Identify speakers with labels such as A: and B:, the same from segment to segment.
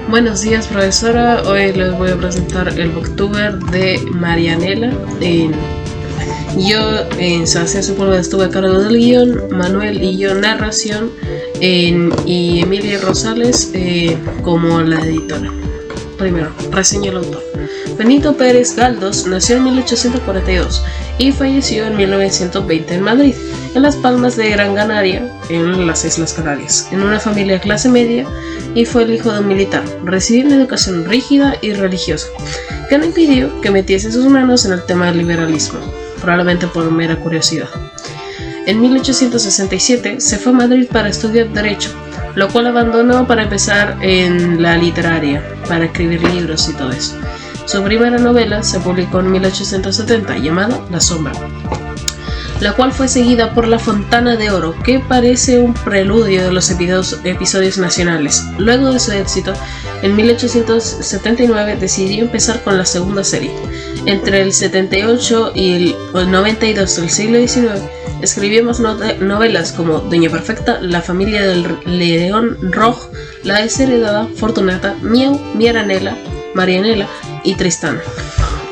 A: Buenos días, profesora. Hoy les voy a presentar el Booktuber de Marianela. Sebastián Sepúlveda estuve a cargo del guión, Manuel y yo narración, y Emilia Rosales como la editora. Primero, reseña el autor. Benito Pérez Galdós nació en 1842 y falleció en 1920 en Madrid, en las Palmas de Gran Canaria, en las Islas Canarias, en una familia clase media, y fue el hijo de un militar. Recibió una educación rígida y religiosa, que no impidió que metiese sus manos en el tema del liberalismo, probablemente por mera curiosidad. En 1867 se fue a Madrid para estudiar Derecho, lo cual abandonó para empezar en la literaria, para escribir libros y todo eso. Su primera novela se publicó en 1870, llamada La Sombra, la cual fue seguida por La Fontana de Oro, que parece un preludio de los episodios nacionales. Luego de su éxito, en 1879 decidió empezar con la segunda serie. Entre el 78 y el 92 del siglo XIX, escribió más novelas como Doña Perfecta, La familia del León Rojo, La desheredada, Fortunata, Miau, Marianela y Tristana.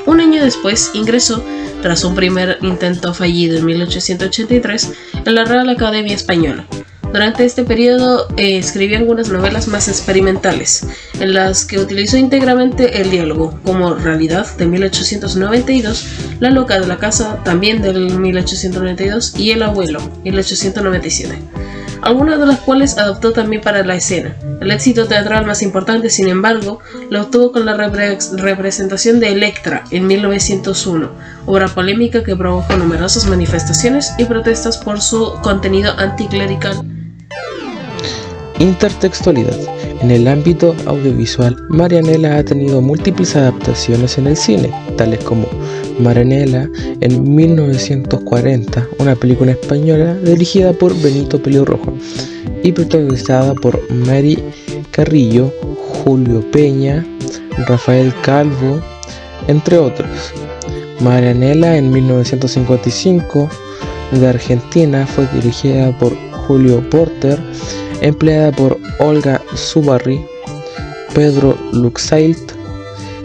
A: Un año después ingresó, tras un primer intento fallido en 1883, en la Real Academia Española. Durante este periodo escribió algunas novelas más experimentales, en las que utilizó íntegramente el diálogo, como Realidad de 1892, La loca de la casa también del 1892 y El abuelo 1897, algunas de las cuales adoptó también para la escena. El éxito teatral más importante, sin embargo, lo obtuvo con la representación de Electra en 1901, obra polémica que provocó numerosas manifestaciones y protestas por su contenido anticlerical.
B: Intertextualidad. En el ámbito audiovisual, Marianela ha tenido múltiples adaptaciones en el cine, tales como Marianela en 1940, una película española dirigida por Benito Pelirrojo y protagonizada por Mary Carrillo, Julio Peña, Rafael Calvo, entre otros. Marianela en 1955, de Argentina, fue dirigida por Julio Porter, empleada por Olga Zubarry, Pedro Luxailt,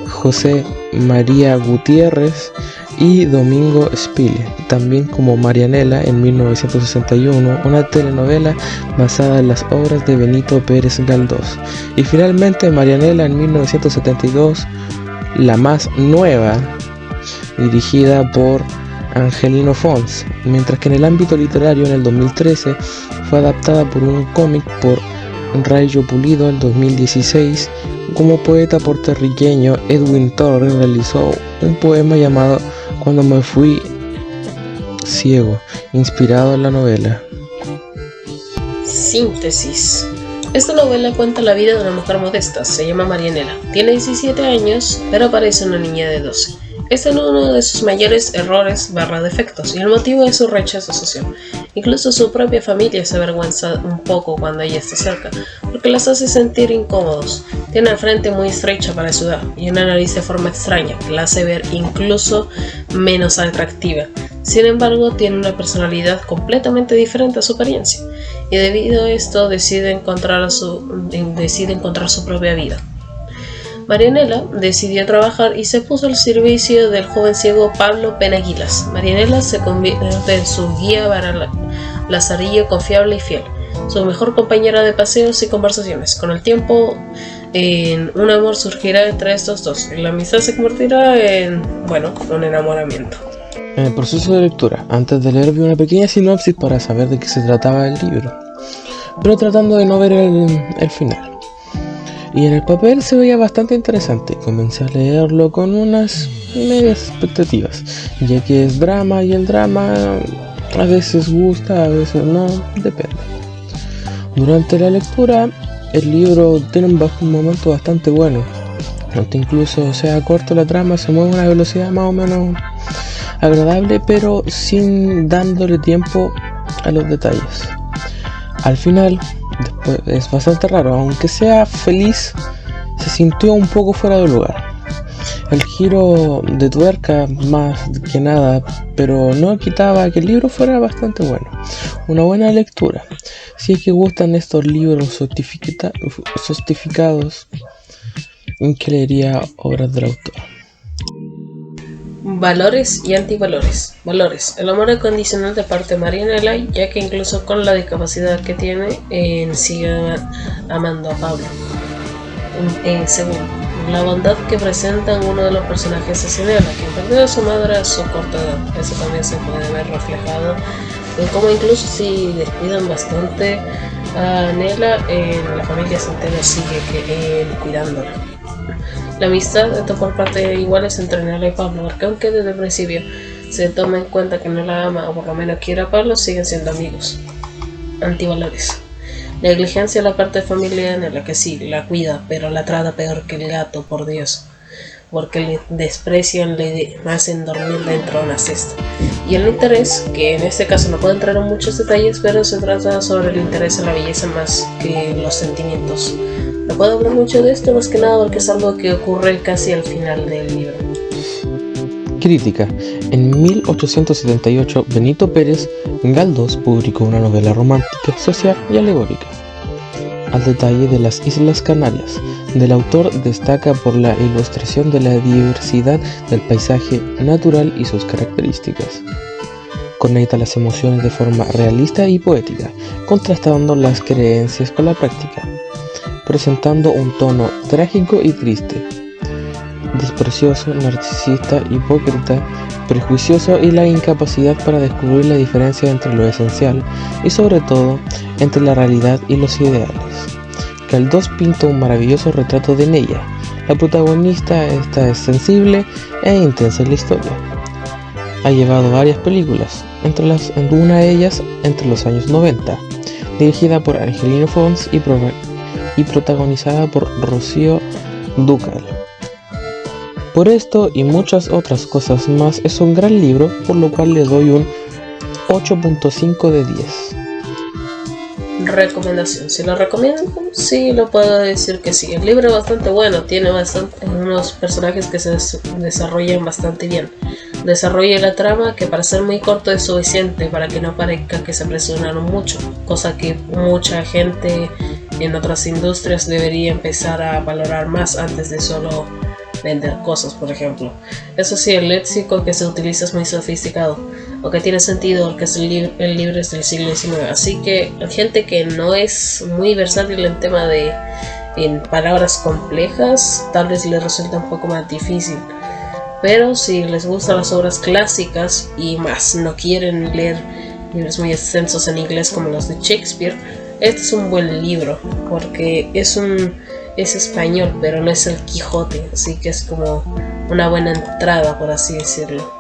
B: José María Gutiérrez y Domingo Spille, también como Marianela en 1961, una telenovela basada en las obras de Benito Pérez Galdós, y finalmente Marianela en 1972, la más nueva, dirigida por Angelino Fons, mientras que en el ámbito literario en el 2013 fue adaptada por un cómic por Rayo Pulido en 2016. Como poeta puertorriqueño, Edwin Torres realizó un poema llamado Cuando me fui ciego, inspirado en la novela.
A: Síntesis. Esta novela cuenta la vida de una mujer modesta, se llama Marianela, tiene 17 años, pero parece una niña de 12. Este es uno de sus mayores errores / defectos, y el motivo es su rechazo social. Incluso su propia familia se avergüenza un poco cuando ella está cerca, porque las hace sentir incómodos. Tiene la frente muy estrecha para su edad y una nariz de forma extraña, que la hace ver incluso menos atractiva. Sin embargo, tiene una personalidad completamente diferente a su apariencia, y debido a esto decide encontrar su propia vida. Marianela decidió trabajar y se puso al servicio del joven ciego Pablo Penaguilas. Marianela se convierte en su guía para Lazarillo, confiable y fiel, su mejor compañera de paseos y conversaciones. Con el tiempo, un amor surgirá entre estos dos, y la amistad se convertirá en, un enamoramiento.
B: En el proceso de lectura, antes de leer vi una pequeña sinopsis para saber de qué se trataba el libro, pero tratando de no ver el final. Y en el papel se veía bastante interesante. Comencé a leerlo con unas medias expectativas, ya que es drama y el drama a veces gusta, a veces no, depende. Durante la lectura, el libro tiene un momento bastante bueno. Aunque incluso sea corto, la trama se mueve a una velocidad más o menos agradable, pero sin dándole tiempo a los detalles. Al final, después es bastante raro, aunque sea feliz, se sintió un poco fuera de lugar. El giro de tuerca más que nada, pero no quitaba que el libro fuera bastante bueno. una buena lectura, si es que gustan estos libros sofisticados que leería obras del autor.
A: Valores y antivalores. Valores. El amor incondicional de parte de Marianela, ya que incluso con la discapacidad que tiene, sigue amando a Pablo. Segundo, la bondad que presentan uno de los personajes es Nela, quien perdió a su madre a su corta edad. Eso también se puede ver reflejado en cómo incluso si descuidan bastante a Nela, la familia Centeno sigue cuidándola. La amistad está por parte iguales entre Nela y Pablo, porque aunque desde el principio se toma en cuenta que no la ama o por lo menos quiere a Pablo, siguen siendo amigos. Antivalores. Negligencia de la parte de familia de Nela, que sí, la cuida, pero la trata peor que el gato, por Dios. Porque le desprecian, le hacen dormir dentro de una cesta. Y el interés, que en este caso no puedo entrar en muchos detalles, pero se trata sobre el interés en la belleza más que los sentimientos. No puedo hablar mucho de esto, más que nada porque es algo que ocurre casi al final del libro.
B: Crítica. En 1878, Benito Pérez Galdós publicó una novela romántica, social y alegórica, al detalle de las Islas Canarias. Del autor destaca por la ilustración de la diversidad del paisaje natural y sus características. Conecta las emociones de forma realista y poética, contrastando las creencias con la práctica, presentando un tono trágico y triste, desprecioso, narcisista, hipócrita, prejuicioso y la incapacidad para descubrir la diferencia entre lo esencial y sobre todo entre la realidad y los ideales. Galdós pinta un maravilloso retrato de Nella. La protagonista esta es sensible e intensa en la historia. Ha llevado varias películas, una de ellas entre los años 90, dirigida por Angelino Fons y protagonizada por Rocío Dúrcal. Por esto y muchas otras cosas más, es un gran libro, por lo cual le doy un 8.5 de 10.
A: Recomendación. ¿Si lo recomiendo? Sí, lo puedo decir que sí. El libro es bastante bueno, tiene unos personajes que se desarrollan bastante bien. Desarrolla la trama que para ser muy corto es suficiente para que no parezca que se presionaron mucho, cosa que mucha gente en otras industrias debería empezar a valorar más antes de solo vender cosas, por ejemplo. Eso sí, el léxico que se utiliza es muy sofisticado, aunque tiene sentido porque el libro es del siglo XIX, así que la gente que no es muy versátil en tema en palabras complejas, tal vez les resulta un poco más difícil. Pero si les gustan las obras clásicas y más no quieren leer libros muy extensos en inglés como los de Shakespeare, este es un buen libro porque es español, pero no es el Quijote, así que es como una buena entrada, por así decirlo.